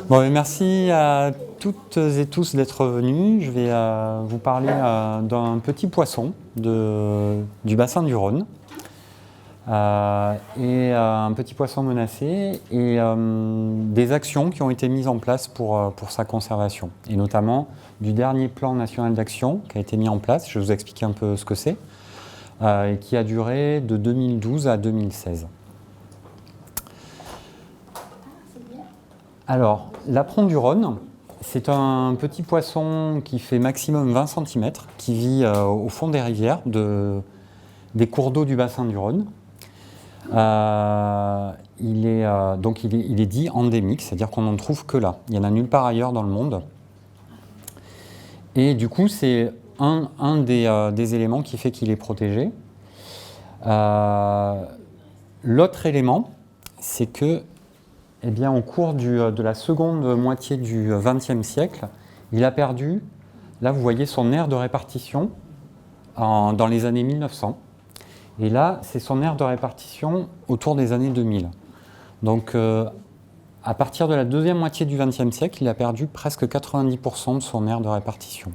Bon, et merci à toutes et tous d'être venus. Je vais vous parler d'un petit poisson du bassin du Rhône. Un petit poisson menacé et des actions qui ont été mises en place pour sa conservation. Et notamment du dernier plan national d'action qui a été mis en place, je vais vous expliquer un peu ce que c'est, et qui a duré de 2012 à 2016. Alors, l'apron du Rhône, c'est un petit poisson qui fait maximum 20 cm, qui vit au fond des rivières, des cours d'eau du bassin du Rhône. Il est dit endémique, c'est-à-dire qu'on n'en trouve que là. Il n'y en a nulle part ailleurs dans le monde. Et du coup, c'est un des éléments qui fait qu'il est protégé. L'autre élément, c'est que au cours de la seconde moitié du XXe siècle, il a perdu, là vous voyez son aire de répartition dans les années 1900. Et là, c'est son aire de répartition autour des années 2000. Donc, à partir de la deuxième moitié du XXe siècle, il a perdu presque 90% de son aire de répartition.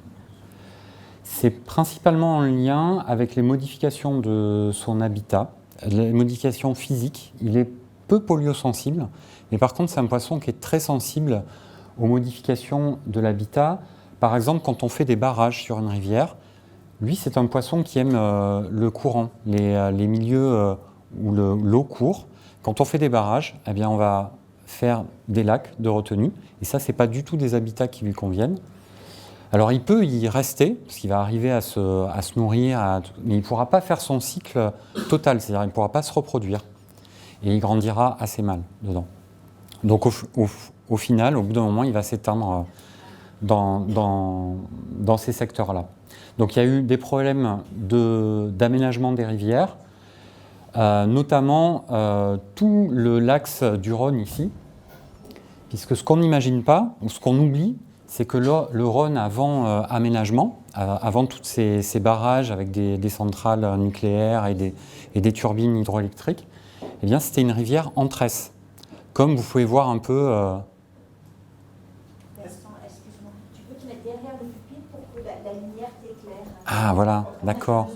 C'est principalement en lien avec les modifications de son habitat, les modifications physiques. Il est peu polluosensible, mais par contre, c'est un poisson qui est très sensible aux modifications de l'habitat. Par exemple, quand on fait des barrages sur une rivière, lui, c'est un poisson qui aime le courant, les milieux où l'eau court. Quand on fait des barrages, on va faire des lacs de retenue. Et ça, ce n'est pas du tout des habitats qui lui conviennent. Alors, il peut y rester, parce qu'il va arriver à se nourrir, mais il ne pourra pas faire son cycle total, c'est-à-dire qu'il ne pourra pas se reproduire. Et il grandira assez mal dedans. Donc, au final, au bout d'un moment, il va s'éteindre dans ces secteurs-là. Donc il y a eu des problèmes d'aménagement des rivières, notamment tout l'axe du Rhône ici, puisque ce qu'on n'imagine pas, ou ce qu'on oublie, c'est que le Rhône, avant aménagement, avant tous ces barrages avec des centrales nucléaires et des turbines hydroélectriques, c'était une rivière en tresse. Comme vous pouvez voir un peu... Tu peux te mettre derrière le pupitre pour que la lumière t'éclaire. Ah voilà, d'accord.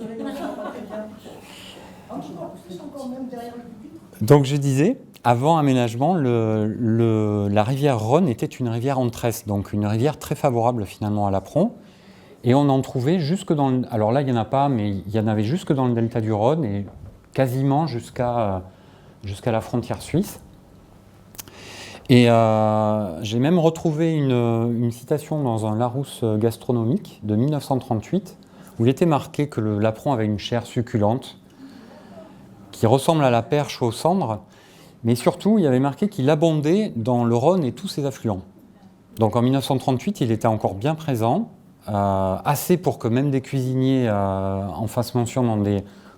Donc je disais, avant aménagement, la rivière Rhône était une rivière en tresse, donc une rivière très favorable finalement à l'apron. Et on en trouvait jusque dans... Alors là, il n'y en a pas, mais il y en avait jusque dans le delta du Rhône et quasiment jusqu'à la frontière suisse. Et j'ai même retrouvé une citation dans un Larousse gastronomique de 1938 où il était marqué que l'apron avait une chair succulente qui ressemble à la perche aux cendres, mais surtout il y avait marqué qu'il abondait dans le Rhône et tous ses affluents. Donc en 1938, il était encore bien présent, assez pour que même des cuisiniers en fassent mention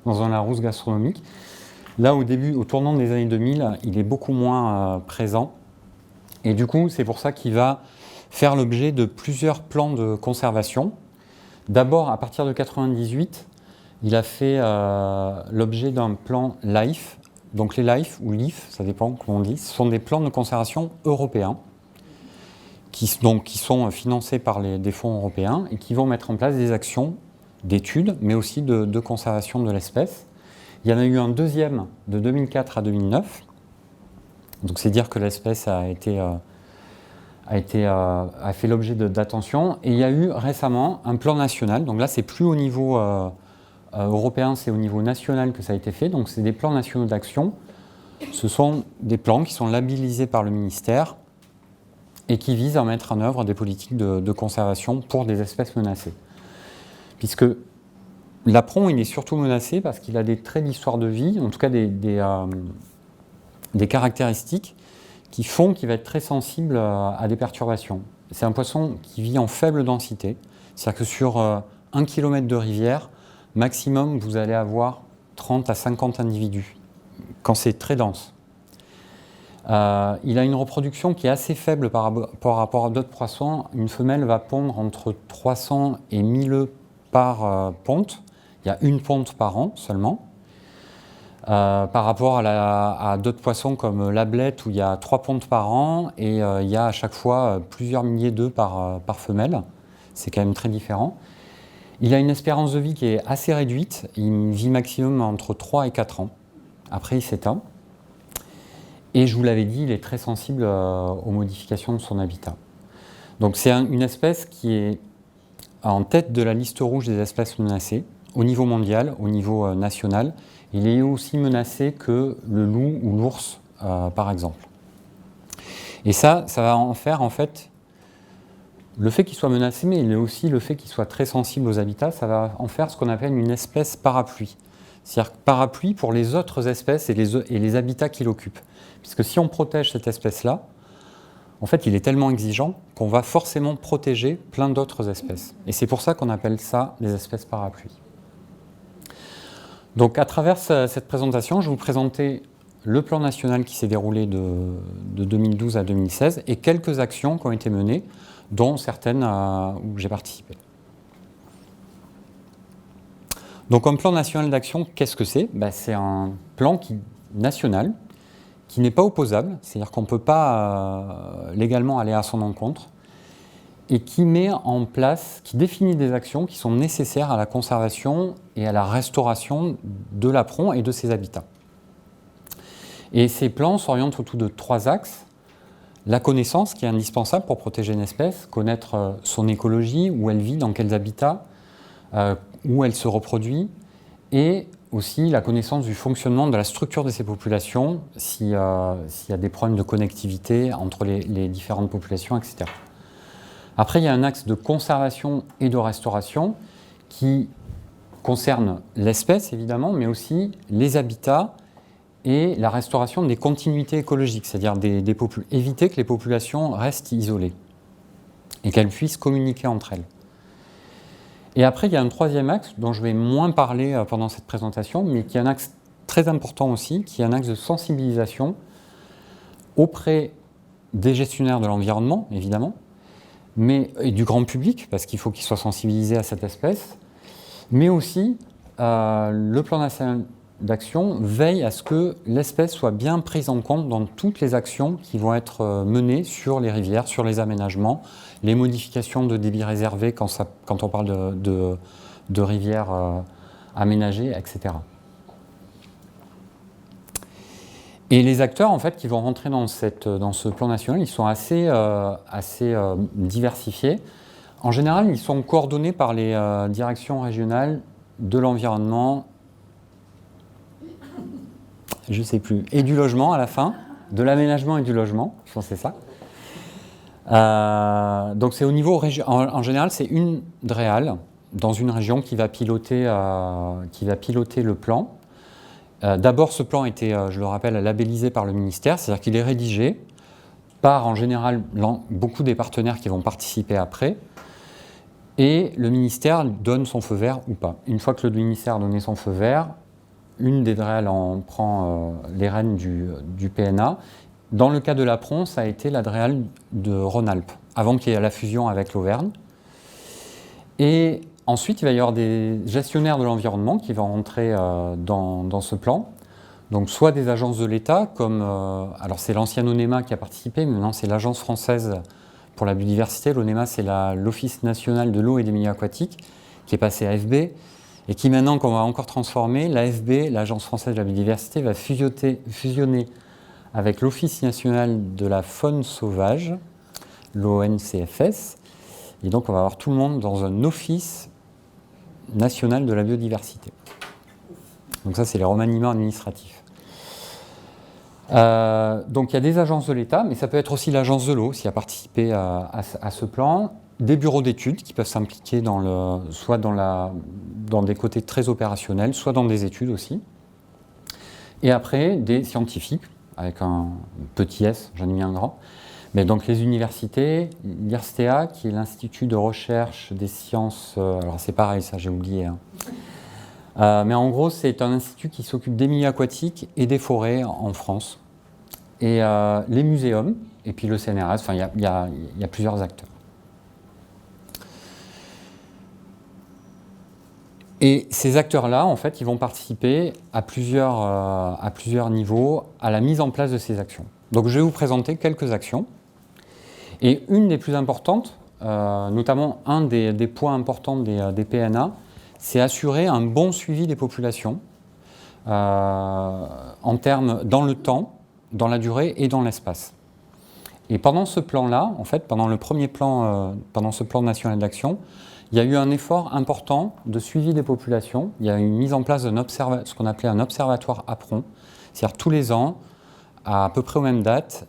dans un Larousse gastronomique. Là, au tournant des années 2000, il est beaucoup moins présent. Et du coup, c'est pour ça qu'il va faire l'objet de plusieurs plans de conservation. D'abord, à partir de 1998, il a fait l'objet d'un plan LIFE. Donc les LIFE ou LIFE, ça dépend comment on dit, ce sont des plans de conservation européens qui sont financés par des fonds européens et qui vont mettre en place des actions d'études, mais aussi de conservation de l'espèce. Il y en a eu un deuxième de 2004 à 2009. Donc c'est dire que l'espèce a fait l'objet d'attention. Et il y a eu récemment un plan national. Donc là, c'est plus au niveau européen, c'est au niveau national que ça a été fait. Donc c'est des plans nationaux d'action. Ce sont des plans qui sont labellisés par le ministère et qui visent à mettre en œuvre des politiques de conservation pour des espèces menacées. Puisque l'apron, il est surtout menacé parce qu'il a des traits d'histoire de vie, en tout cas des caractéristiques qui font qu'il va être très sensible à des perturbations. C'est un poisson qui vit en faible densité, c'est-à-dire que sur 1 km de rivière, maximum, vous allez avoir 30 à 50 individus, quand c'est très dense. Il a une reproduction qui est assez faible par rapport à d'autres poissons. Une femelle va pondre entre 300 et 1000 œufs par ponte. Il y a une ponte par an seulement. par rapport à d'autres poissons comme l'ablette où il y a 3 pontes par an et il y a à chaque fois plusieurs milliers d'œufs par femelle. C'est quand même très différent. Il a une espérance de vie qui est assez réduite. Il vit maximum entre 3 et 4 ans. Après, il s'éteint. Et je vous l'avais dit, il est très sensible aux modifications de son habitat. Donc c'est une espèce qui est en tête de la liste rouge des espèces menacées, au niveau mondial, au niveau national. Il est aussi menacé que le loup ou l'ours, par exemple. Et ça va en faire, en fait, le fait qu'il soit menacé, mais il est aussi le fait qu'il soit très sensible aux habitats, ça va en faire ce qu'on appelle une espèce parapluie. C'est-à-dire parapluie pour les autres espèces et les habitats qu'il occupe. Puisque si on protège cette espèce-là, en fait, il est tellement exigeant qu'on va forcément protéger plein d'autres espèces. Et c'est pour ça qu'on appelle ça les espèces parapluies. Donc, à travers cette présentation, je vais vous présenter le plan national qui s'est déroulé de 2012 à 2016 et quelques actions qui ont été menées, dont certaines où j'ai participé. Donc, un plan national d'action, qu'est-ce que c'est ? C'est un plan national qui n'est pas opposable, c'est-à-dire qu'on ne peut pas légalement aller à son encontre, et qui met en place, qui définit des actions qui sont nécessaires à la conservation et à la restauration de l'apron et de ses habitats. Et ces plans s'orientent autour de 3 axes. La connaissance, qui est indispensable pour protéger une espèce, connaître son écologie, où elle vit, dans quels habitats, où elle se reproduit, et aussi la connaissance du fonctionnement de la structure de ces populations, s'il y a des problèmes de connectivité entre les différentes populations, etc. Après, il y a un axe de conservation et de restauration qui concerne l'espèce, évidemment, mais aussi les habitats et la restauration des continuités écologiques, c'est-à-dire éviter que les populations restent isolées et qu'elles puissent communiquer entre elles. Et après, il y a un troisième axe dont je vais moins parler pendant cette présentation, mais qui est un axe très important aussi, qui est un axe de sensibilisation auprès des gestionnaires de l'environnement, évidemment, et du grand public, parce qu'il faut qu'ils soient sensibilisés à cette espèce, mais aussi le plan national d'action veille à ce que l'espèce soit bien prise en compte dans toutes les actions qui vont être menées sur les rivières, sur les aménagements, les modifications de débits réservés quand on parle de rivières aménagées, etc. Et les acteurs, en fait, qui vont rentrer dans ce plan national, ils sont assez diversifiés. En général, ils sont coordonnés par les directions régionales de l'environnement, je ne sais plus, et du logement à la fin, de l'aménagement et du logement, je pense que c'est ça. Donc c'est au niveau en général, c'est une DREAL dans une région qui va piloter le plan. D'abord, ce plan a été, je le rappelle, labellisé par le ministère, c'est-à-dire qu'il est rédigé par, en général, beaucoup des partenaires qui vont participer après, et le ministère donne son feu vert ou pas. Une fois que le ministère a donné son feu vert, une des DREAL en prend les rênes du PNA. Dans le cas de l'Apron, ça a été la DREAL de Rhône-Alpes, avant qu'il y ait la fusion avec l'Auvergne. Et ensuite, il va y avoir des gestionnaires de l'environnement qui vont rentrer dans ce plan. Donc, soit des agences de l'État, comme... alors, c'est l'ancien ONEMA qui a participé, mais maintenant, c'est l'Agence française pour la biodiversité. L'ONEMA, c'est l'Office national de l'eau et des milieux aquatiques, qui est passé à FB, et qui, maintenant, qu'on va encore transformer, l'AFB, l'Agence française de la biodiversité, va fusionner avec l'Office national de la faune sauvage, l'ONCFS, et donc on va avoir tout le monde dans un office national de la biodiversité. Donc ça, c'est les remaniements administratifs. Donc il y a des agences de l'État, mais ça peut être aussi l'agence de l'eau, qui a participé à ce plan, des bureaux d'études qui peuvent s'impliquer soit dans des côtés très opérationnels, soit dans des études aussi. Et après, des scientifiques, avec un petit s, j'en ai mis un grand. Mais donc les universités, l'IRSTEA, qui est l'Institut de recherche des sciences, alors c'est pareil, ça j'ai oublié. Mais en gros, c'est un institut qui s'occupe des milieux aquatiques et des forêts en France. Et les muséums, et puis le CNRS, enfin il y a plusieurs acteurs. Et ces acteurs-là, en fait, ils vont participer à plusieurs niveaux à la mise en place de ces actions. Donc je vais vous présenter quelques actions. Et une des plus importantes, notamment un des points importants des PNA, c'est assurer un bon suivi des populations en termes dans le temps, dans la durée et dans l'espace. Et pendant ce plan-là, en fait, pendant le premier plan, pendant ce plan national d'action, il y a eu un effort important de suivi des populations. Il y a eu une mise en place ce qu'on appelait un observatoire APRON. C'est-à-dire tous les ans, à peu près aux mêmes dates,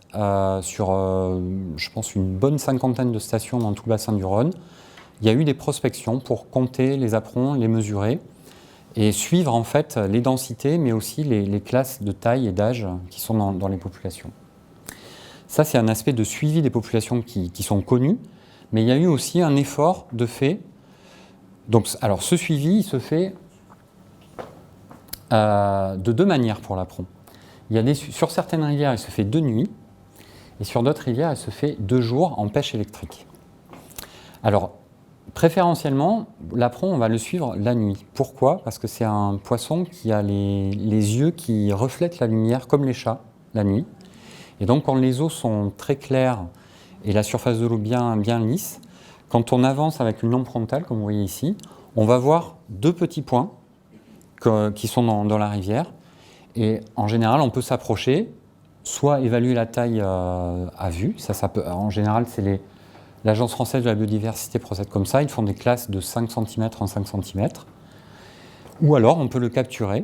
sur, je pense, une bonne 50aine de stations dans tout le bassin du Rhône, il y a eu des prospections pour compter les aprons, les mesurer et suivre en fait les densités, mais aussi les classes de taille et d'âge qui sont dans les populations. Ça, c'est un aspect de suivi des populations qui sont connues, mais il y a eu aussi un effort de fait. Donc, alors, ce suivi, il se fait de deux manières pour l'apron. Sur certaines rivières, il se fait de nuit, et sur d'autres rivières, il se fait de jour en pêche électrique. Alors, préférentiellement, l'apron, on va le suivre la nuit. Pourquoi ? Parce que c'est un poisson qui a les yeux qui reflètent la lumière, comme les chats, la nuit. Et donc, quand les eaux sont très claires et la surface de l'eau bien lisse, quand on avance avec une lampe frontale, comme vous voyez ici, on va voir deux petits points qui sont dans la rivière. Et en général, on peut s'approcher, soit évaluer la taille à vue. En général, c'est l'Agence française de la biodiversité procède comme ça. Ils font des classes de 5 cm en 5 cm. Ou alors, on peut le capturer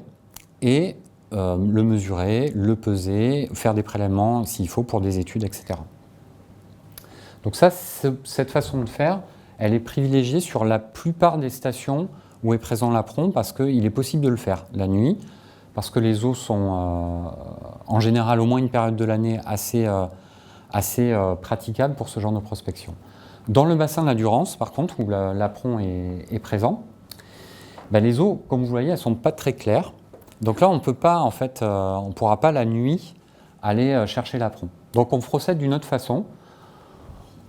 et le mesurer, le peser, faire des prélèvements s'il faut pour des études, etc. Donc ça, cette façon de faire, elle est privilégiée sur la plupart des stations où est présent l'apron parce qu'il est possible de le faire la nuit, parce que les eaux sont en général au moins une période de l'année assez praticables pour ce genre de prospection. Dans le bassin de la Durance, par contre, où l'apron est présent, les eaux, comme vous voyez, elles ne sont pas très claires. Donc là, on peut pas, en fait, on ne pourra pas la nuit aller chercher l'apron. Donc on procède d'une autre façon.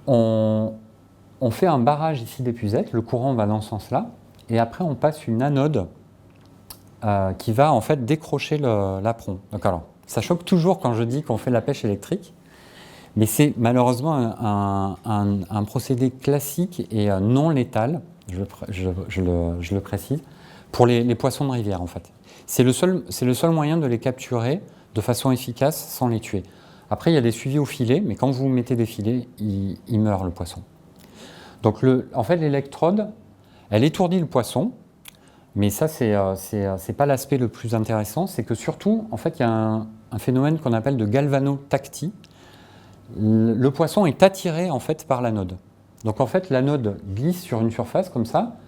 On fait un barrage ici d'épuisette, le courant va dans ce sens-là, et après on passe une anode qui va en fait décrocher l'apron. Donc alors, ça choque toujours quand je dis qu'on fait de la pêche électrique, mais c'est malheureusement un procédé classique et non létal, je le précise, pour les poissons de rivière en fait. C'est le seul moyen de les capturer de façon efficace sans les tuer. Après, il y a des suivis au filet, mais quand vous mettez des filets, il meurt le poisson. Donc en fait, l'électrode, elle étourdit le poisson, mais ça, c'est pas l'aspect le plus intéressant, c'est que surtout, en fait, il y a un phénomène qu'on appelle de galvanotactie. Le poisson est attiré, en fait, par l'anode. Donc, en fait, l'anode glisse sur une surface, comme ça,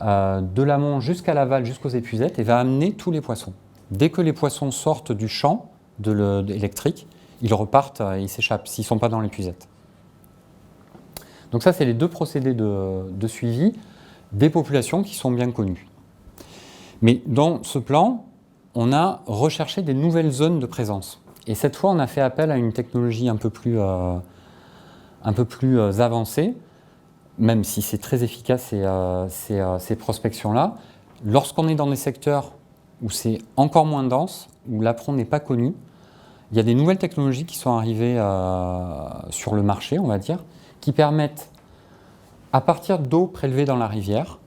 de l'amont jusqu'à l'aval, jusqu'aux épuisettes, et va amener tous les poissons. Dès que les poissons sortent du champ électrique, ils repartent, ils s'échappent, s'ils ne sont pas dans l'épuisette. Donc ça, c'est les deux procédés de suivi des populations qui sont bien connues. Mais dans ce plan, on a recherché des nouvelles zones de présence. Et cette fois, on a fait appel à une technologie un peu plus avancée, même si c'est très efficace ces prospections-là. Lorsqu'on est dans des secteurs où c'est encore moins dense, où l'apron n'est pas connu, il y a des nouvelles technologies qui sont arrivées sur le marché, on va dire, qui permettent, à partir d'eau prélevée dans la rivière,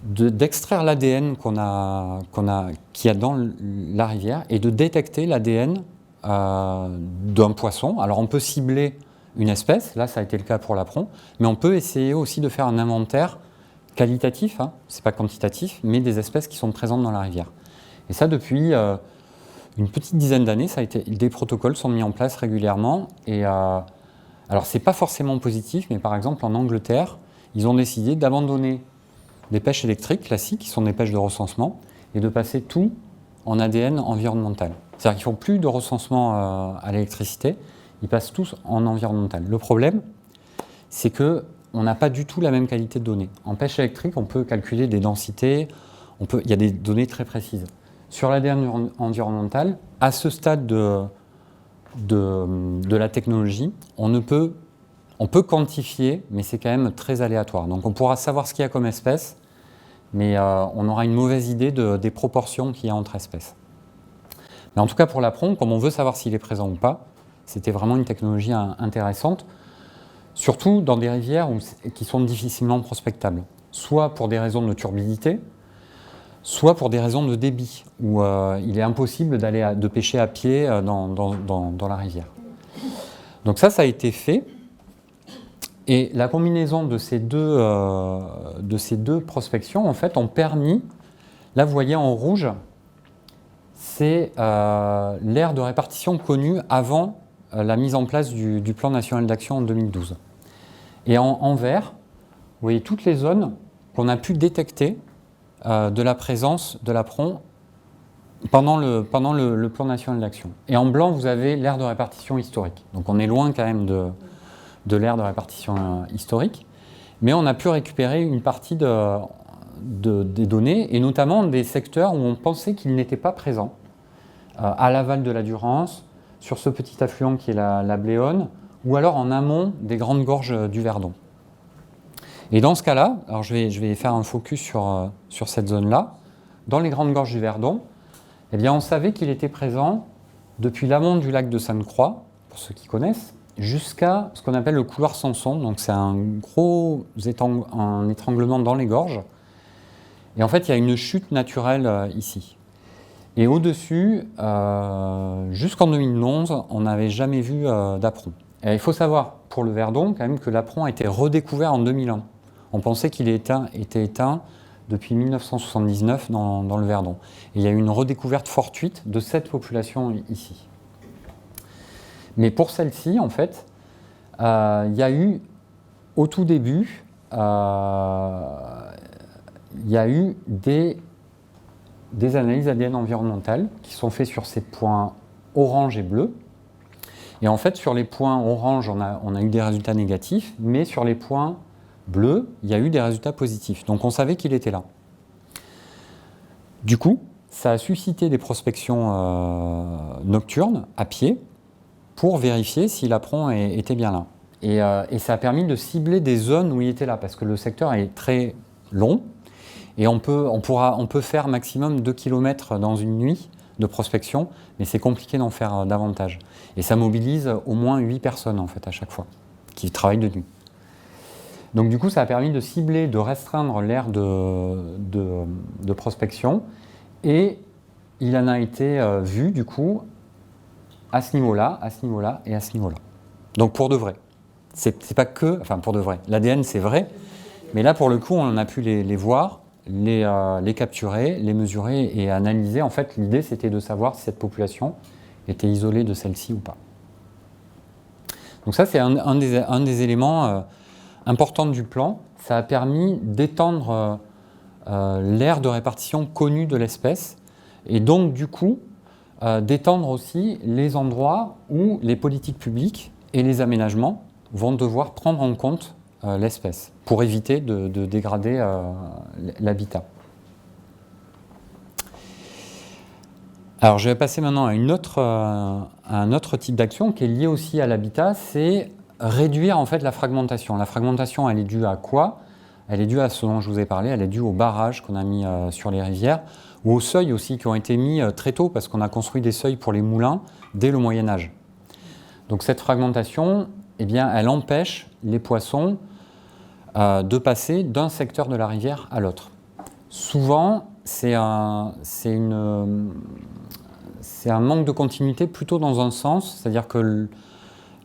d'extraire l'ADN qu'il y a dans la rivière et de détecter l'ADN d'un poisson. Alors on peut cibler une espèce, là ça a été le cas pour l'apron, mais on peut essayer aussi de faire un inventaire qualitatif, c'est pas quantitatif, mais des espèces qui sont présentes dans la rivière. Et ça depuis une petite dizaine d'années, des protocoles sont mis en place régulièrement. Et alors c'est pas forcément positif, mais par exemple en Angleterre, ils ont décidé d'abandonner des pêches électriques classiques, qui sont des pêches de recensement, et de passer tout en ADN environnemental. C'est-à-dire qu'ils ne font plus de recensement à l'électricité, ils passent tous en environnemental. Le problème, c'est qu'on n'a pas du tout la même qualité de données. En pêche électrique, on peut calculer des densités, il y a des données très précises. Sur l'ADN environnemental, à ce stade de la technologie, on peut quantifier, mais c'est quand même très aléatoire. Donc on pourra savoir ce qu'il y a comme espèce, mais on aura une mauvaise idée des proportions qu'il y a entre espèces. Mais en tout cas pour l'apron, comme on veut savoir s'il est présent ou pas, c'était vraiment une technologie intéressante, surtout dans des rivières qui sont difficilement prospectables, soit pour des raisons de turbidité, soit pour des raisons de débit, où il est impossible de pêcher à pied dans la rivière. Donc ça a été fait, et la combinaison de ces deux prospections, en fait, ont permis, là vous voyez en rouge, c'est l'aire de répartition connue avant la mise en place du plan national d'action en 2012. Et en vert, vous voyez toutes les zones qu'on a pu détecter de la présence de l'apron pendant le plan national d'action. Et en blanc, vous avez l'aire de répartition historique. Donc on est loin quand même de l'aire de répartition historique, mais on a pu récupérer une partie des données, et notamment des secteurs où on pensait qu'ils n'étaient pas présents, à l'aval de la Durance, sur ce petit affluent qui est la Bléone, ou alors en amont des grandes gorges du Verdon. Et dans ce cas-là, alors je vais faire un focus sur cette zone-là, dans les grandes gorges du Verdon, eh bien on savait qu'il était présent depuis l'amont du lac de Sainte-Croix, pour ceux qui connaissent, jusqu'à ce qu'on appelle le couloir Samson. Donc c'est un gros étranglement dans les gorges. Et en fait, il y a une chute naturelle ici. Et au-dessus, jusqu'en 2011, on n'avait jamais vu d'apron. Et il faut savoir, pour le Verdon, quand même, que l'apron a été redécouvert en 2001. On pensait qu'il était éteint depuis 1979 dans le Verdon. Et il y a eu une redécouverte fortuite de cette population ici. Mais pour celle-ci, en fait, il y a eu, au tout début, il y a eu des analyses ADN environnementales qui sont faites sur ces points orange et bleu. Et en fait, sur les points orange, on a eu des résultats négatifs, mais sur les points bleus, il y a eu des résultats positifs. Donc on savait qu'il était là. Du coup, ça a suscité des prospections nocturnes, à pied, pour vérifier si l'apron était bien là. Et ça a permis de cibler des zones où il était là, parce que le secteur est très long, et on peut faire maximum 2 km dans une nuit de prospection, mais c'est compliqué d'en faire davantage. Et ça mobilise au moins 8 personnes, en fait, à chaque fois, qui travaillent de nuit. Donc du coup, ça a permis de cibler, de restreindre l'aire de prospection, et il en a été vu, du coup, à ce niveau-là, à ce niveau-là et à ce niveau-là. Donc pour de vrai. C'est pas que... Enfin, pour de vrai. L'ADN, c'est vrai, mais là, pour le coup, on a pu les voir, les capturer, les mesurer et analyser. En fait, l'idée, c'était de savoir si cette population était isolée de celle-ci ou pas. Donc ça, c'est un des éléments importants du plan. Ça a permis d'étendre l'aire de répartition connue de l'espèce, et donc, du coup, d'étendre aussi les endroits où les politiques publiques et les aménagements vont devoir prendre en compte l'espèce pour éviter de dégrader l'habitat. Alors je vais passer maintenant à un autre type d'action qui est lié aussi à l'habitat, c'est réduire en fait la fragmentation. La fragmentation, elle est due à quoi? Elle est due à ce dont je vous ai parlé, elle est due aux barrages qu'on a mis sur les rivières, ou aux seuils aussi qui ont été mis très tôt, parce qu'on a construit des seuils pour les moulins dès le Moyen-Âge. Donc cette fragmentation, eh bien, elle empêche les poissons de passer d'un secteur de la rivière à l'autre. Souvent, c'est un manque de continuité plutôt dans un sens, c'est-à-dire que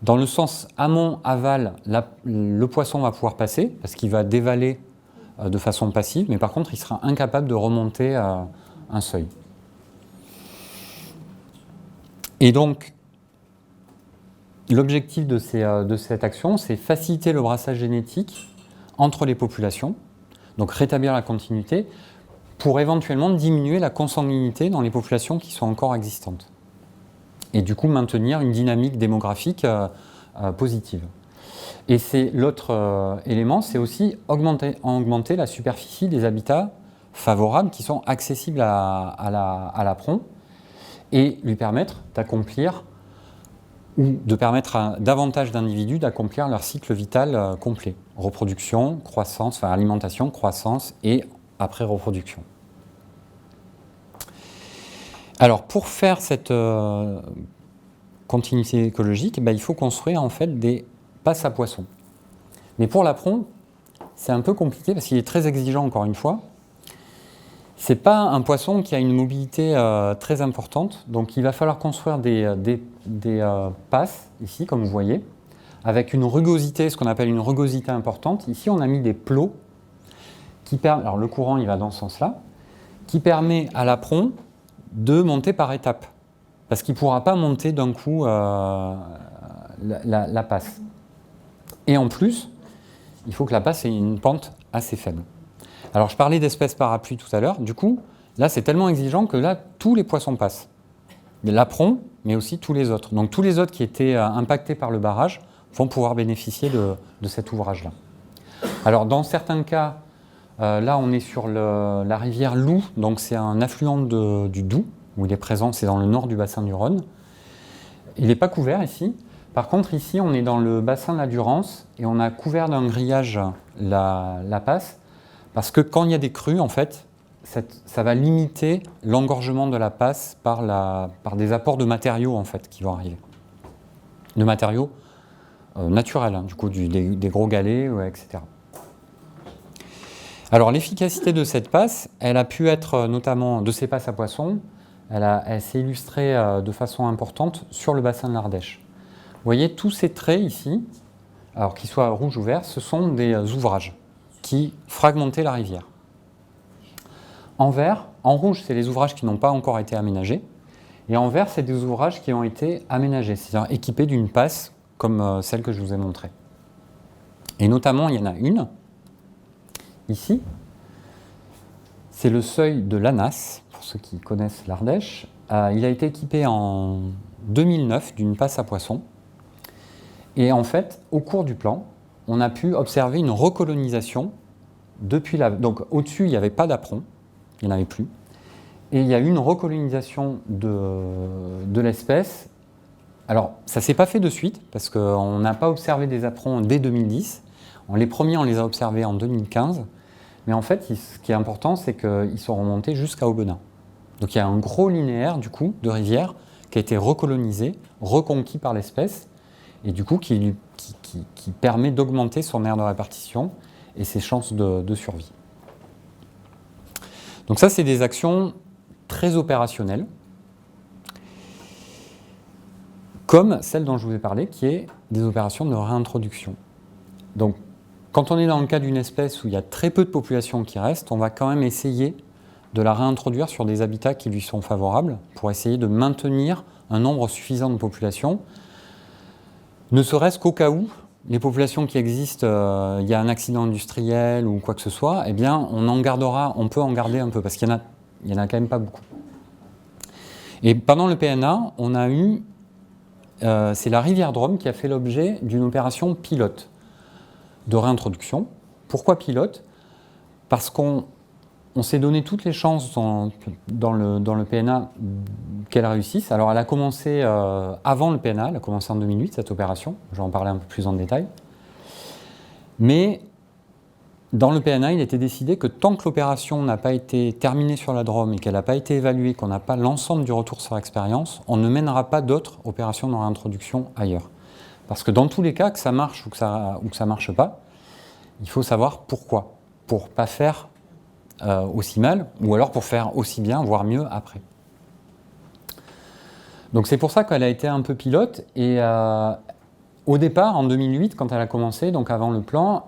dans le sens amont-aval, le poisson va pouvoir passer, parce qu'il va dévaler de façon passive, mais par contre, il sera incapable de remonter un seuil. Et donc, l'objectif de cette action, c'est faciliter le brassage génétique entre les populations, donc rétablir la continuité, pour éventuellement diminuer la consanguinité dans les populations qui sont encore existantes. Et du coup, maintenir une dynamique démographique positive. Et c'est l'autre élément, c'est aussi augmenter la superficie des habitats favorables qui sont accessibles à l'apron, et lui permettre d'accomplir ou de permettre à davantage d'individus d'accomplir leur cycle vital complet. Reproduction, croissance, enfin alimentation, croissance et après reproduction. Alors, pour faire cette continuité écologique, il faut construire en fait des passes à poissons. Mais pour l'apron, c'est un peu compliqué parce qu'il est très exigeant, encore une fois. C'est pas un poisson qui a une mobilité très importante, donc il va falloir construire des passes, ici, comme vous voyez, avec une rugosité, ce qu'on appelle une rugosité importante. Ici, on a mis des plots qui permettent, alors le courant, il va dans ce sens-là, qui permet à l'apron de monter par étapes, parce qu'il ne pourra pas monter d'un coup la passe. Et en plus, il faut que la passe ait une pente assez faible. Alors, je parlais d'espèces parapluies tout à l'heure. Du coup, là, c'est tellement exigeant que là, tous les poissons passent. L'apron, mais aussi tous les autres. Donc, tous les autres qui étaient impactés par le barrage vont pouvoir bénéficier de cet ouvrage-là. Alors, dans certains cas, là, on est sur la rivière Loup. Donc, c'est un affluent du Doubs, où il est présent. C'est dans le nord du bassin du Rhône. Il n'est pas couvert ici. Par contre, ici, on est dans le bassin de la Durance et on a couvert d'un grillage la passe. Parce que quand il y a des crues, en fait, ça va limiter l'engorgement de la passe par des apports de matériaux en fait, qui vont arriver. De matériaux naturels, du coup, des gros galets, etc. Alors, l'efficacité de cette passe, elle a pu être notamment de ces passes à poissons, elle s'est illustrée de façon importante sur le bassin de l'Ardèche. Vous voyez, tous ces traits ici, alors qu'ils soient rouges ou verts, ce sont des ouvrages qui fragmentaient la rivière. En vert, en rouge, c'est les ouvrages qui n'ont pas encore été aménagés. Et en vert, c'est des ouvrages qui ont été aménagés, c'est-à-dire équipés d'une passe comme celle que je vous ai montrée. Et notamment, il y en a une, ici, c'est le seuil de l'Anas, pour ceux qui connaissent l'Ardèche. Il a été équipé en 2009 d'une passe à poissons. Et en fait, au cours du plan, on a pu observer une recolonisation depuis donc au-dessus, il n'y avait pas d'apron, il n'y en avait plus. Et il y a eu une recolonisation de l'espèce. Alors, ça ne s'est pas fait de suite, parce qu'on n'a pas observé des aprons dès 2010. Les premiers, on les a observés en 2015. Mais en fait, ce qui est important, c'est qu'ils sont remontés jusqu'à Aubenas. Donc il y a un gros linéaire, du coup, de rivière qui a été recolonisé, reconquis par l'espèce, et du coup qui permet d'augmenter son aire de répartition et ses chances de survie. Donc ça, c'est des actions très opérationnelles, comme celle dont je vous ai parlé, qui est des opérations de réintroduction. Donc, quand on est dans le cas d'une espèce où il y a très peu de population qui reste, on va quand même essayer de la réintroduire sur des habitats qui lui sont favorables, pour essayer de maintenir un nombre suffisant de populations, ne serait-ce qu'au cas où les populations qui existent, il y a un accident industriel ou quoi que ce soit, eh bien, on peut en garder un peu, parce qu'il y en a quand même pas beaucoup. Et pendant le PNA, on a eu, c'est la rivière Drôme qui a fait l'objet d'une opération pilote de réintroduction. Pourquoi pilote ? Parce qu'on s'est donné toutes les chances dans le PNA qu'elle réussisse. Alors elle a commencé avant le PNA, elle a commencé en 2008 cette opération, je vais en parler un peu plus en détail. Mais dans le PNA, il était décidé que tant que l'opération n'a pas été terminée sur la Drôme et qu'elle n'a pas été évaluée, qu'on n'a pas l'ensemble du retour sur expérience, on ne mènera pas d'autres opérations de réintroduction ailleurs. Parce que dans tous les cas, que ça marche ou que ça ne marche pas, il faut savoir pourquoi. Pour ne pas faire aussi mal, ou alors pour faire aussi bien, voire mieux après. Donc c'est pour ça qu'elle a été un peu pilote. Et au départ, en 2008, quand elle a commencé, donc avant le plan,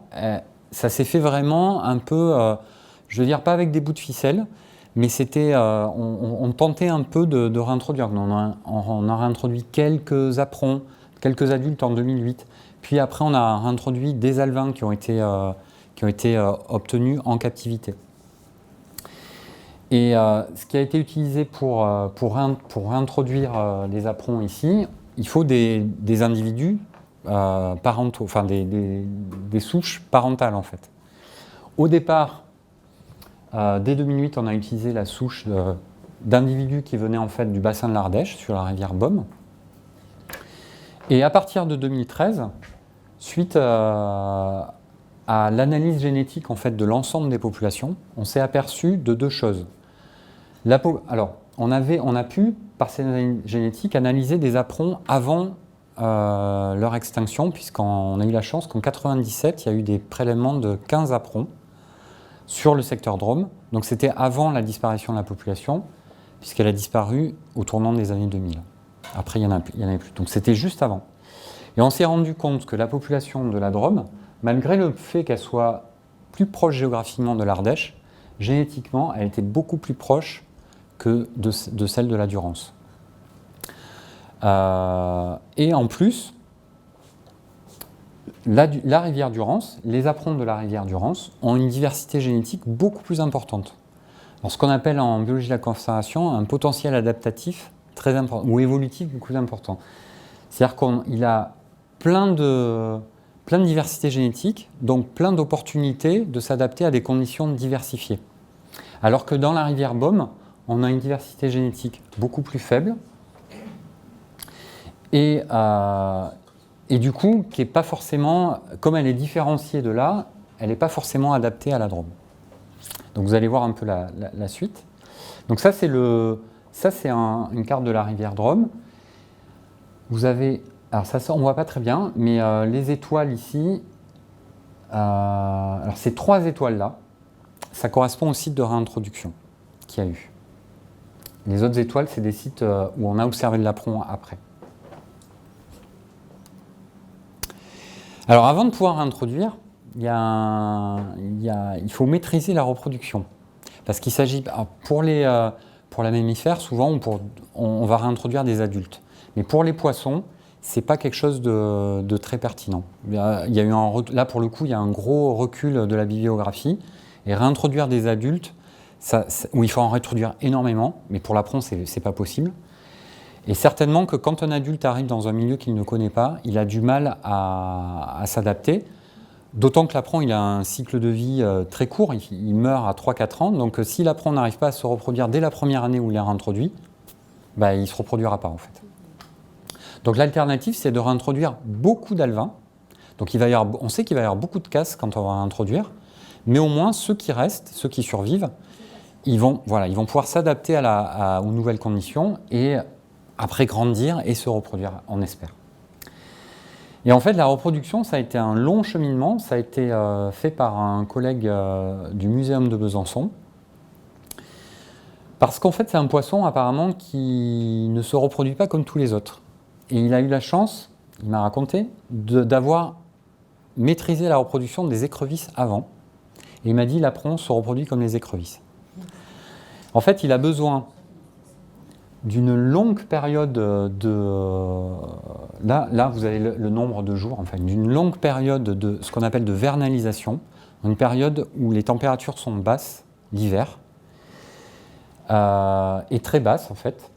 ça s'est fait vraiment un peu, je veux dire pas avec des bouts de ficelle, mais c'était, on tentait un peu de réintroduire. On a réintroduit quelques aprons, quelques adultes en 2008. Puis après, on a réintroduit des alevins qui ont été obtenus en captivité. Et ce qui a été utilisé pour réintroduire les aprons ici, il faut des individus parentaux, enfin des souches parentales en fait. Au départ, dès 2008, on a utilisé la souche d'individus qui venaient en fait du bassin de l'Ardèche, sur la rivière Beaume. Et à partir de 2013, suite à à l'analyse génétique en fait, de l'ensemble des populations, on s'est aperçu de deux choses. Alors, on a pu, par ces analyses génétiques, analyser des aprons avant leur extinction, puisqu'on a eu la chance qu'en 1997, il y a eu des prélèvements de 15 aprons sur le secteur Drôme. Donc c'était avant la disparition de la population, puisqu'elle a disparu au tournant des années 2000. Après, il n'y en avait plus. Donc c'était juste avant. Et on s'est rendu compte que la population de la Drôme, malgré le fait qu'elle soit plus proche géographiquement de l'Ardèche, génétiquement, elle était beaucoup plus proche que de celle de la Durance. Et en plus, la rivière Durance, les aprons de la rivière Durance ont une diversité génétique beaucoup plus importante. Alors, ce qu'on appelle en biologie de la conservation un potentiel adaptatif très important, ou évolutif beaucoup plus important. C'est-à-dire qu'il a plein de diversité génétique, donc plein d'opportunités de s'adapter à des conditions diversifiées. Alors que dans la rivière Baume, on a une diversité génétique beaucoup plus faible et du coup, qui n'est pas forcément, comme elle est différenciée de là, elle n'est pas forcément adaptée à la Drôme. Donc vous allez voir un peu la suite. Donc ça, c'est une carte de la rivière Drôme. Vous avez, alors ça, on ne voit pas très bien, mais les étoiles ici, alors ces 3 étoiles-là, ça correspond au site de réintroduction qu'il y a eu. Les autres étoiles, c'est des sites où on a observé de l'apron après. Alors avant de pouvoir réintroduire, il faut maîtriser la reproduction. Parce qu'il s'agit, pour la mammifère, souvent on va réintroduire des adultes. Mais pour les poissons, ce n'est pas quelque chose de très pertinent. Là, pour le coup, il y a un gros recul de la bibliographie. Et réintroduire des adultes, où il faut en réintroduire énormément, mais pour l'apron, ce n'est pas possible. Et certainement que quand un adulte arrive dans un milieu qu'il ne connaît pas, il a du mal à s'adapter. D'autant que l'apron, il a un cycle de vie très court, il meurt à 3-4 ans. Donc si l'apron n'arrive pas à se reproduire dès la première année où il est réintroduit, il ne se reproduira pas en fait. Donc l'alternative, c'est de réintroduire beaucoup d'alevins. Donc on sait qu'il va y avoir beaucoup de casses quand on va réintroduire, mais au moins ceux qui restent, ceux qui survivent, ils vont pouvoir s'adapter aux nouvelles conditions et après grandir et se reproduire, on espère. Et en fait, la reproduction, ça a été un long cheminement. Ça a été fait par un collègue du Muséum de Besançon. Parce qu'en fait, c'est un poisson apparemment qui ne se reproduit pas comme tous les autres. Et il a eu la chance, il m'a raconté, d'avoir maîtrisé la reproduction des écrevisses avant. Et il m'a dit, l'apron se reproduit comme les écrevisses. En fait, il a besoin d'une longue période Là, vous avez le nombre de jours, enfin, d'une longue période de ce qu'on appelle de vernalisation, une période où les températures sont basses, l'hiver, et très basses en fait.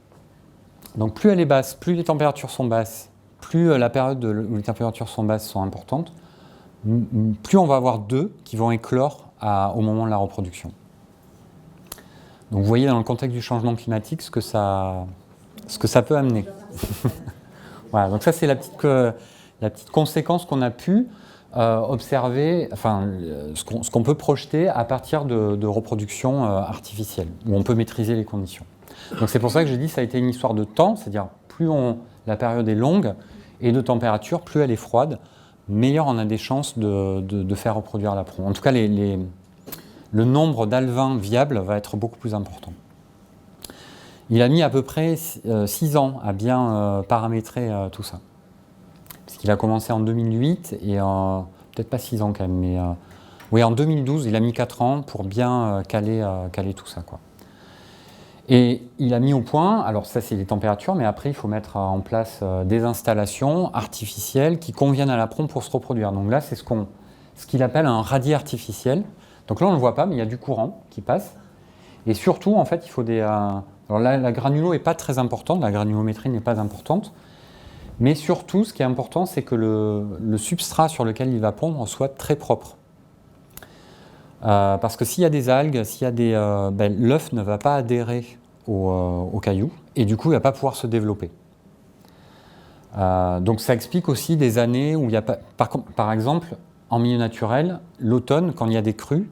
Donc plus elle est basse, plus les températures sont basses, plus la période où les températures sont basses sont importantes, plus on va avoir d'œufs qui vont éclore au moment de la reproduction. Donc vous voyez dans le contexte du changement climatique ce que ça peut amener. Voilà, donc ça c'est la petite conséquence qu'on a pu observer, enfin ce qu'on peut projeter à partir de reproduction artificielle, où on peut maîtriser les conditions. Donc c'est pour ça que j'ai dit que ça a été une histoire de temps, c'est-à-dire plus la période est longue et de température, plus elle est froide, meilleur on a des chances de faire reproduire l'apron. En tout cas, le nombre d'alevins viables va être beaucoup plus important. Il a mis à peu près 6 ans à bien paramétrer tout ça. Parce qu'il a commencé en 2008 et peut-être pas 6 ans quand même, mais oui, en 2012, il a mis 4 ans pour bien caler tout ça, quoi. Et il a mis au point, alors ça c'est les températures, mais après il faut mettre en place des installations artificielles qui conviennent à l'apron pour se reproduire. Donc là c'est ce qu'il appelle un radier artificiel. Donc là on ne le voit pas, mais il y a du courant qui passe. Et surtout en fait il faut alors là la granulo n'est pas très importante, la granulométrie n'est pas importante. Mais surtout ce qui est important c'est que le substrat sur lequel il va pondre soit très propre. Parce que s'il y a des algues, l'œuf ne va pas adhérer au caillou et du coup il ne va pas pouvoir se développer. Donc ça explique aussi des années où il y a pas, par exemple, en milieu naturel, l'automne, quand il y a des crues,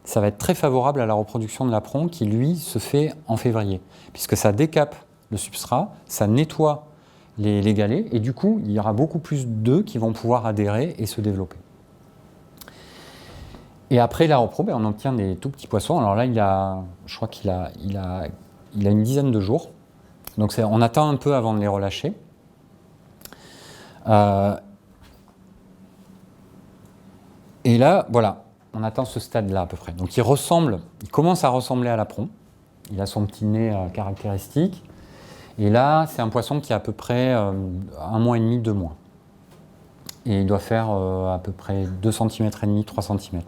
ça va être très favorable à la reproduction de l'apron qui, lui, se fait en février, puisque ça décape le substrat, ça nettoie les galets, et du coup, il y aura beaucoup plus d'œufs qui vont pouvoir adhérer et se développer. Et après la repro, on obtient des tout petits poissons. Alors là, je crois qu'il a une dizaine de jours. Donc on attend un peu avant de les relâcher. Et là, voilà, on atteint ce stade-là à peu près. Donc il commence à ressembler à l'apron. Il a son petit nez caractéristique. Et là, c'est un poisson qui a à peu près 1 mois et demi, 2 mois. Et il doit faire à peu près 2,5 cm, 3 cm.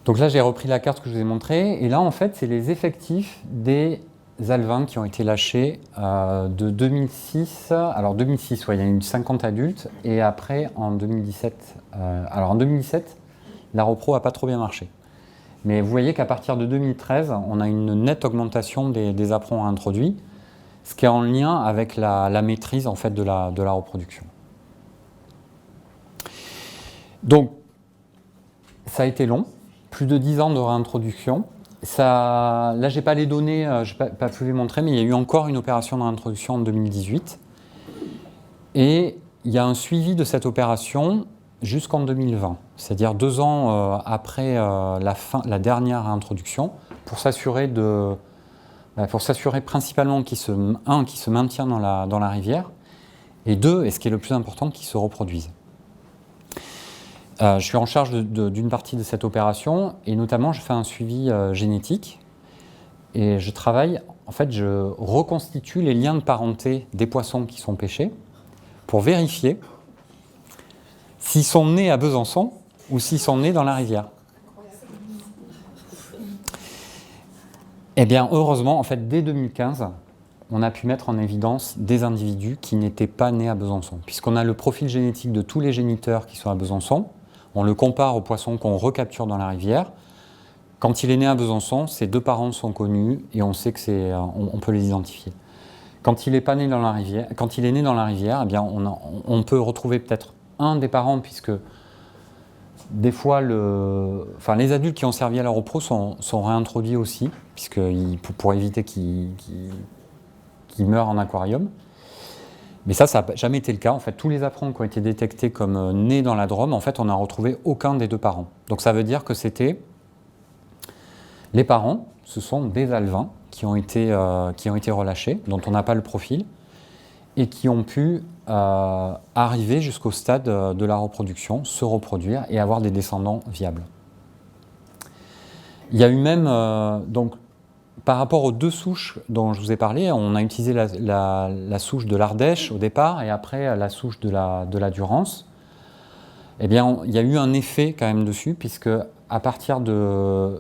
Donc là, j'ai repris la carte que je vous ai montrée. Et là, en fait, c'est les effectifs des alevins qui ont été lâchés de 2006. Alors 2006, il y a eu 50 adultes. Et après, en 2017, en 2017, la repro n'a pas trop bien marché. Mais vous voyez qu'à partir de 2013, on a une nette augmentation des aprons introduits, ce qui est en lien avec la maîtrise en fait, de la reproduction. Donc, ça a été long, plus de 10 ans de réintroduction. Là, je n'ai pas les données, je n'ai pas pu les montrer, mais il y a eu encore une opération de réintroduction en 2018. Et il y a un suivi de cette opération jusqu'en 2020, c'est-à-dire 2 ans après la dernière réintroduction, pour s'assurer principalement qu'il se maintient dans la rivière, et 2, et ce qui est le plus important, qu'il se reproduise. Je suis en charge d'une partie de cette opération, et notamment je fais un suivi génétique, et je reconstitue les liens de parenté des poissons qui sont pêchés, pour vérifier s'ils sont nés à Besançon ou s'ils sont nés dans la rivière. Eh bien, heureusement, en fait, dès 2015, on a pu mettre en évidence des individus qui n'étaient pas nés à Besançon. Puisqu'on a le profil génétique de tous les géniteurs qui sont à Besançon, on le compare aux poissons qu'on recapture dans la rivière. Quand il est né à Besançon, ses 2 parents sont connus et on sait que on peut les identifier. Quand il est né dans la rivière, eh bien, on peut retrouver peut-être un des parents, puisque des fois, les adultes qui ont servi à la repro sont réintroduits aussi, pour éviter qu'ils meurent en aquarium. Mais ça n'a jamais été le cas. En fait, tous les aprons qui ont été détectés comme nés dans la Drôme, en fait, on n'a retrouvé aucun des 2 parents. Donc ça veut dire que les parents, ce sont des alevins qui ont été relâchés, dont on n'a pas le profil, et qui ont pu arriver jusqu'au stade de la reproduction, se reproduire et avoir des descendants viables. Il y a eu même, par rapport aux 2 souches dont je vous ai parlé, on a utilisé la souche de l'Ardèche au départ et après la souche de la Durance. Eh bien, il y a eu un effet quand même dessus, puisque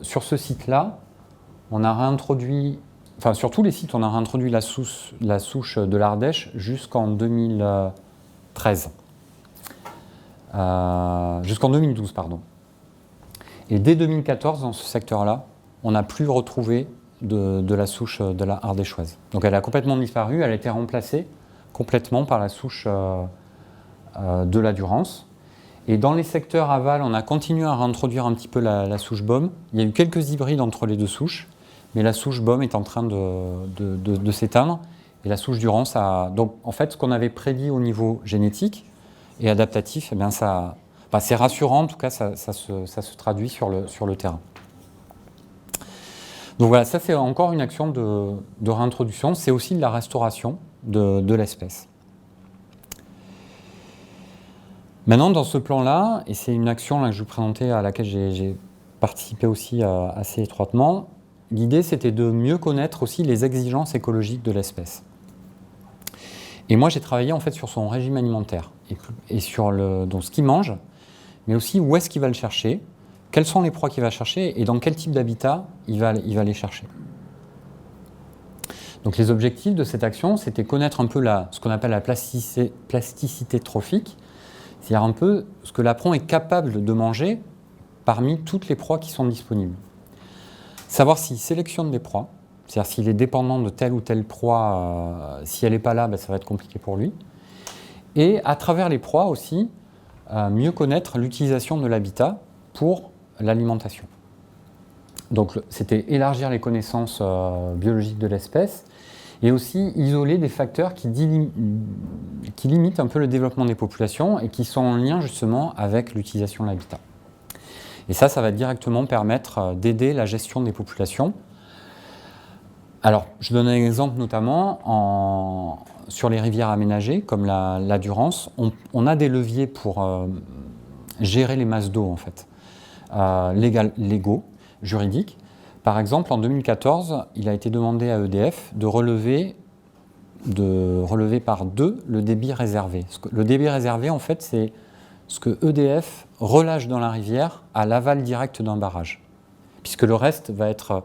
sur ce site-là, on a réintroduit, sur tous les sites, on a réintroduit la souche de l'Ardèche jusqu'en 2013. Jusqu'en 2012, pardon. Et dès 2014, dans ce secteur-là, on n'a plus retrouvé de la souche de la ardéchoise. Donc elle a complètement disparu, elle a été remplacée complètement par la souche de la Durance. Et dans les secteurs aval, on a continué à réintroduire un petit peu la souche Baume. Il y a eu quelques hybrides entre les 2 souches, mais la souche Baume est en train de s'éteindre. Et la souche Durance a... Donc en fait, ce qu'on avait prédit au niveau génétique et adaptatif, eh bien, c'est rassurant, en tout cas, ça se traduit sur le terrain. Donc voilà, ça c'est encore une action de réintroduction, c'est aussi de la restauration de l'espèce. Maintenant, dans ce plan-là, et c'est une action là, que je vous présentais, à laquelle j'ai participé aussi assez étroitement, l'idée c'était de mieux connaître aussi les exigences écologiques de l'espèce. Et moi j'ai travaillé en fait sur son régime alimentaire, et sur ce qu'il mange, mais aussi où est-ce qu'il va le chercher, quelles sont les proies qu'il va chercher et dans quel type d'habitat il va les chercher. Donc les objectifs de cette action, c'était connaître un peu ce qu'on appelle la plasticité trophique, c'est-à-dire un peu ce que l'apron est capable de manger parmi toutes les proies qui sont disponibles. Savoir s'il sélectionne des proies, c'est-à-dire s'il est dépendant de telle ou telle proie, si elle n'est pas là, ça va être compliqué pour lui. Et à travers les proies aussi, mieux connaître l'utilisation de l'habitat pour l'alimentation. Donc c'était élargir les connaissances biologiques de l'espèce et aussi isoler des facteurs qui limitent un peu le développement des populations et qui sont en lien justement avec l'utilisation de l'habitat. Et ça va directement permettre d'aider la gestion des populations. Alors, je donne un exemple notamment sur les rivières aménagées, comme la Durance. On a des leviers pour gérer les masses d'eau, en fait, légaux, juridiques. Par exemple, en 2014, il a été demandé à EDF de relever par 2 le débit réservé. Le débit réservé, en fait, c'est ce que EDF relâche dans la rivière à l'aval direct d'un barrage. Puisque le reste va être,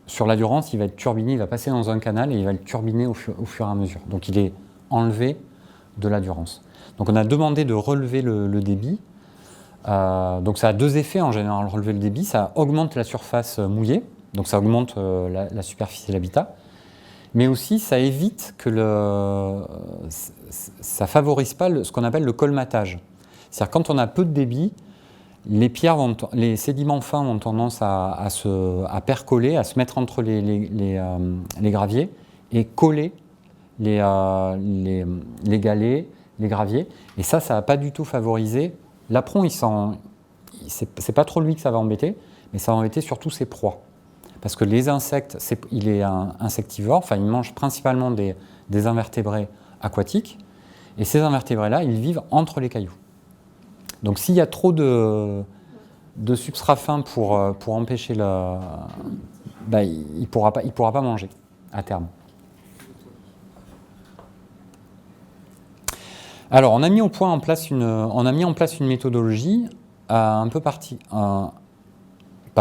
sur la Durance, il va être turbiné, il va passer dans un canal et il va être turbiné au fur et à mesure. Donc il est enlevé de la Durance. Donc on a demandé de relever le débit. Donc ça a 2 effets en général, relever le débit. Ça augmente la surface mouillée, donc ça augmente la superficie de l'habitat. Mais aussi ça évite que ça favorise pas ce qu'on appelle le colmatage. C'est-à-dire quand on a peu de débit, les sédiments fins ont tendance à percoler, à se mettre entre les graviers et coller les galets, les graviers. Et ça va pas du tout favoriser. L'apron, c'est pas trop lui que ça va embêter, mais ça va embêter surtout ses proies. Parce que les insectes, il est un insectivore, enfin il mange principalement des invertébrés aquatiques, et ces invertébrés-là, ils vivent entre les cailloux. Donc s'il y a trop de substrat fin pour empêcher il ne pourra pas manger à terme. Alors on a mis en place une méthodologie un peu pas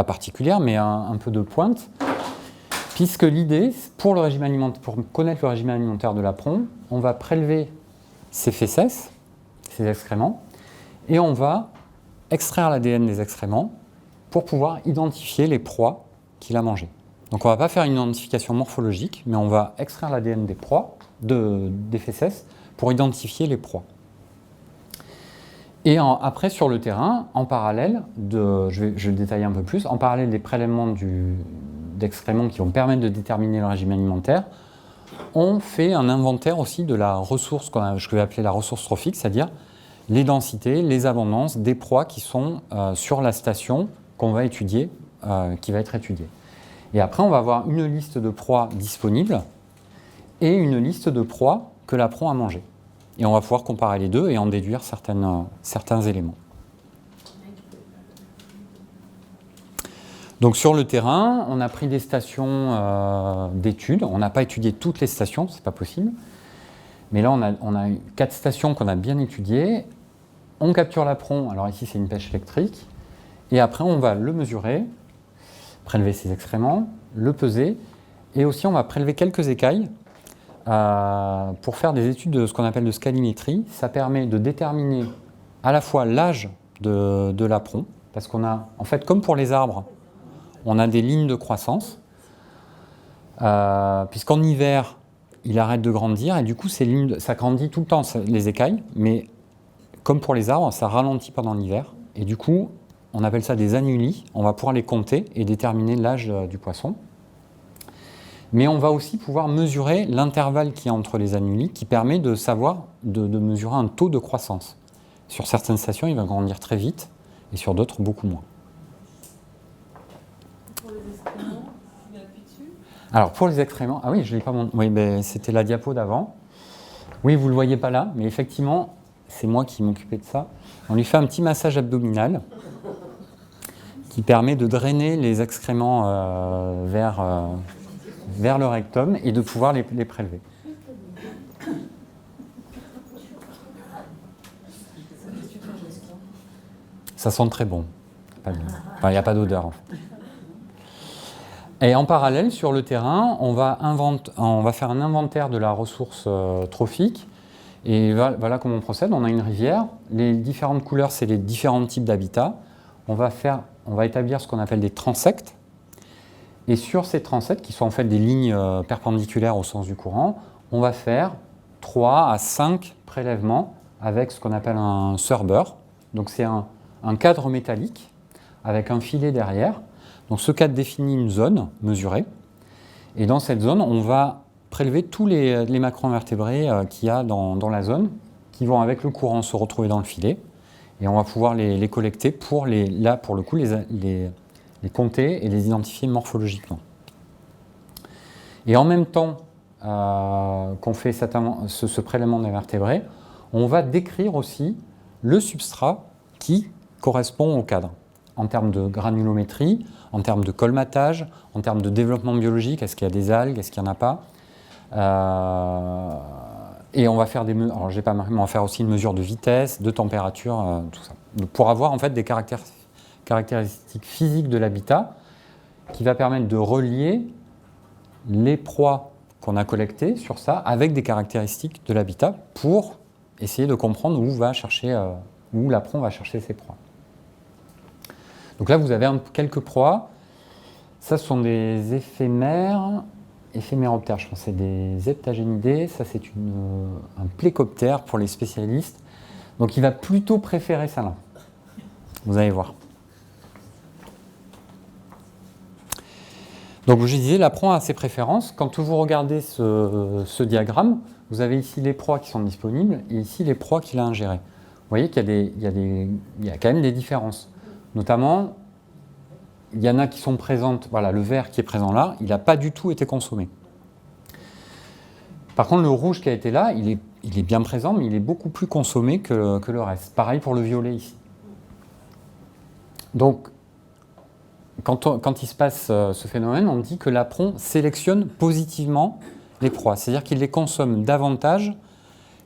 particulière, mais un peu de pointe, puisque l'idée, pour connaître le régime alimentaire de l'apron, on va prélever ses fesses, ses excréments, et on va extraire l'ADN des excréments pour pouvoir identifier les proies qu'il a mangées. Donc on ne va pas faire une identification morphologique, mais on va extraire l'ADN des proies, des fesses, pour identifier les proies. Et après, sur le terrain, en parallèle, je vais le détailler un peu plus, en parallèle des prélèvements d'excréments qui vont permettre de déterminer le régime alimentaire, on fait un inventaire aussi de la ressource que je vais appeler la ressource trophique, c'est-à-dire les densités, les abondances des proies qui sont sur la station qu'on va étudier, qui va être étudiée. Et après, on va avoir une liste de proies disponibles et une liste de proies que l'apron a mangées. Et on va pouvoir comparer les deux et en déduire certains éléments. Donc sur le terrain, on a pris des stations d'études. On n'a pas étudié toutes les stations, c'est pas possible. Mais là, on a 4 stations qu'on a bien étudiées. On capture l'apron, alors ici c'est une pêche électrique. Et après, on va le mesurer, prélever ses excréments, le peser. Et aussi, on va prélever quelques écailles pour faire des études de ce qu'on appelle de scalimétrie. Ça permet de déterminer à la fois l'âge de l'apron, parce qu'on a, en fait, comme pour les arbres, on a des lignes de croissance, puisqu'en hiver, il arrête de grandir, et du coup, ça grandit tout le temps, les écailles, mais comme pour les arbres, ça ralentit pendant l'hiver, et du coup, on appelle ça des annulés. On va pouvoir les compter et déterminer l'âge du poisson. Mais on va aussi pouvoir mesurer l'intervalle qu'il y a entre les annulés, qui permet de savoir, de mesurer un taux de croissance. Sur certaines stations, il va grandir très vite, et sur d'autres, beaucoup moins. Pour les excréments, il appuie dessus. Alors, pour les excréments, ah oui, je ne l'ai pas montré. Oui, ben, c'était la diapo d'avant. Oui, vous ne le voyez pas là, mais effectivement, c'est moi qui m'occupais de ça. On lui fait un petit massage abdominal qui permet de drainer les excréments vers le rectum et de pouvoir les prélever. Ça sent très bon. Il n'y a pas d'odeur en fait. Et en parallèle, sur le terrain, on va faire un inventaire de la ressource trophique. Et voilà comment on procède. On a une rivière. Les différentes couleurs, c'est les différents types d'habitats. On va établir ce qu'on appelle des transects. Et sur ces transects, qui sont en fait des lignes perpendiculaires au sens du courant, on va faire 3 à 5 prélèvements avec ce qu'on appelle un surber. Donc c'est un cadre métallique avec un filet derrière. Donc ce cadre définit une zone mesurée. Et dans cette zone, on va prélever tous les macroinvertébrés qu'il y a dans la zone, qui vont avec le courant se retrouver dans le filet. Et on va pouvoir les collecter pour pour le coup, les compter et les identifier morphologiquement. Et en même temps qu'on fait ce prélèvement d'invertébrés, on va décrire aussi le substrat qui correspond au cadre, en termes de granulométrie, en termes de colmatage, en termes de développement biologique, est-ce qu'il y a des algues, est-ce qu'il n'y en a pas. Et on va faire alors j'ai pas marqué, mais on va faire aussi une mesure de vitesse, de température, tout ça. Donc, pour avoir en fait des caractéristiques physiques de l'habitat qui va permettre de relier les proies qu'on a collectées sur ça avec des caractéristiques de l'habitat pour essayer de comprendre où l'apron va chercher ses proies. Donc là, vous avez quelques proies. Ça, ce sont des éphéméroptères, je pense que c'est des heptagénidés. Ça, c'est un plécoptère pour les spécialistes. Donc il va plutôt préférer ça là. Vous allez voir. Donc je disais, l'apron a ses préférences. Quand vous regardez ce diagramme, vous avez ici les proies qui sont disponibles et ici les proies qu'il a ingérées. Vous voyez qu'il y a quand même des différences. Notamment, il y en a qui sont présentes, voilà, le vert qui est présent là, il n'a pas du tout été consommé. Par contre, le rouge qui a été là, il est bien présent, mais il est beaucoup plus consommé que le reste. Pareil pour le violet ici. Donc, quand il se passe ce phénomène, on dit que l'apron sélectionne positivement les proies, c'est-à-dire qu'il les consomme davantage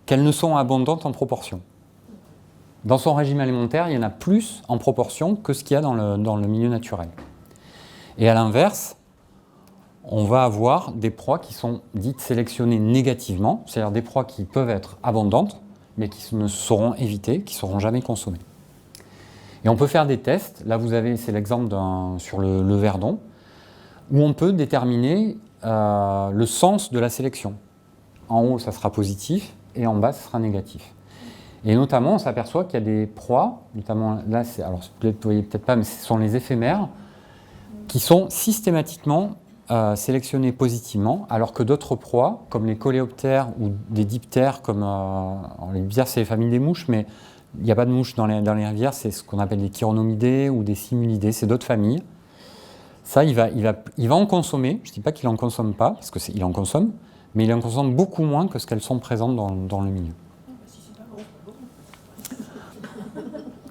qu'elles ne sont abondantes en proportion. Dans son régime alimentaire, il y en a plus en proportion que ce qu'il y a dans le milieu naturel. Et à l'inverse, on va avoir des proies qui sont dites sélectionnées négativement, c'est-à-dire des proies qui peuvent être abondantes, mais qui ne seront évitées, qui ne seront jamais consommées. Et on peut faire des tests. Là, c'est l'exemple sur le verdon, où on peut déterminer le sens de la sélection. En haut, ça sera positif, et en bas, ça sera négatif. Et notamment, on s'aperçoit qu'il y a des proies, notamment là, alors vous ne voyez peut-être pas, mais ce sont les éphémères, qui sont systématiquement sélectionnées positivement, alors que d'autres proies, comme les coléoptères ou des diptères, comme les diptères, c'est les familles des mouches, mais il n'y a pas de mouches dans les rivières, c'est ce qu'on appelle des chironomidés ou des simulidés, c'est d'autres familles. Ça, il va en consommer. Je ne dis pas qu'il n'en consomme pas, parce qu'il en consomme, mais il en consomme beaucoup moins que ce qu'elles sont présentes dans le milieu.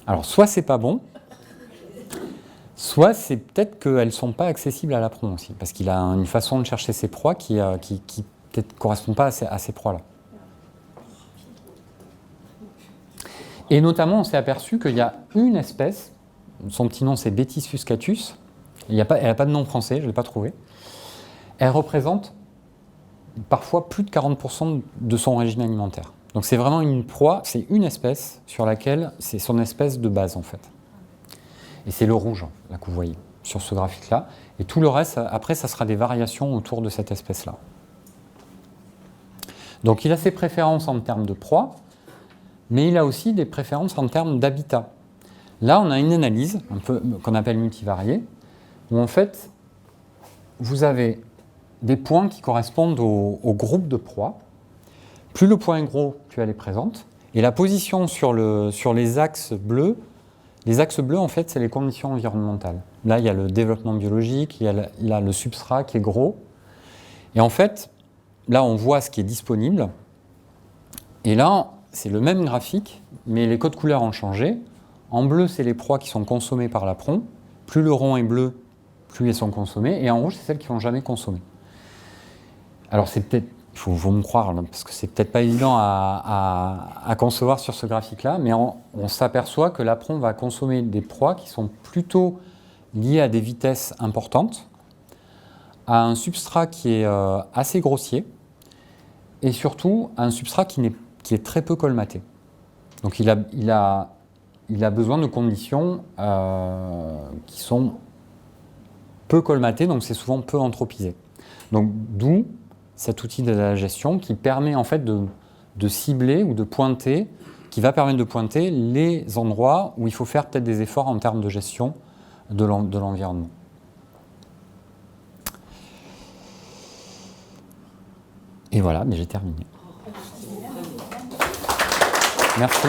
Alors, soit c'est pas bon, soit c'est peut-être qu'elles ne sont pas accessibles à l'apron aussi, parce qu'il a une façon de chercher ses proies qui peut-être ne correspond pas à ces proies-là. Et notamment, on s'est aperçu qu'il y a une espèce, son petit nom c'est Betis fuscatus, elle n'a pas de nom français, je ne l'ai pas trouvé, elle représente parfois plus de 40% de son régime alimentaire. Donc c'est vraiment une proie, c'est une espèce sur laquelle c'est son espèce de base en fait. Et c'est le rouge, là que vous voyez, sur ce graphique-là. Et tout le reste, après, ça sera des variations autour de cette espèce-là. Donc il a ses préférences en termes de proie, mais il a aussi des préférences en termes d'habitat. Là, on a une analyse, un peu qu'on appelle multivariée, où en fait, vous avez des points qui correspondent au groupe de proies. Plus le point est gros, plus elle est présente. Et la position sur les axes bleus, en fait, c'est les conditions environnementales. Là, il y a le développement biologique, il y a le substrat qui est gros. Et en fait, là, on voit ce qui est disponible. Et là, c'est le même graphique, mais les codes couleurs ont changé. En bleu, c'est les proies qui sont consommées par l'apron. Plus le rond est bleu, plus elles sont consommées. Et en rouge, c'est celles qui ne vont jamais consommer. Alors, c'est peut-être, il faut me croire, là, parce que c'est peut-être pas évident à concevoir sur ce graphique-là, mais on s'aperçoit que l'apron va consommer des proies qui sont plutôt liées à des vitesses importantes, à un substrat qui est assez grossier, et surtout à un substrat qui est très peu colmaté. Donc il a besoin de conditions qui sont peu colmatées, donc c'est souvent peu anthropisé. Donc d'où cet outil de la gestion qui permet en fait de cibler ou de pointer qui va permettre de pointer les endroits où il faut faire peut-être des efforts en termes de gestion de l'environnement. Et voilà, mais j'ai terminé. Merci.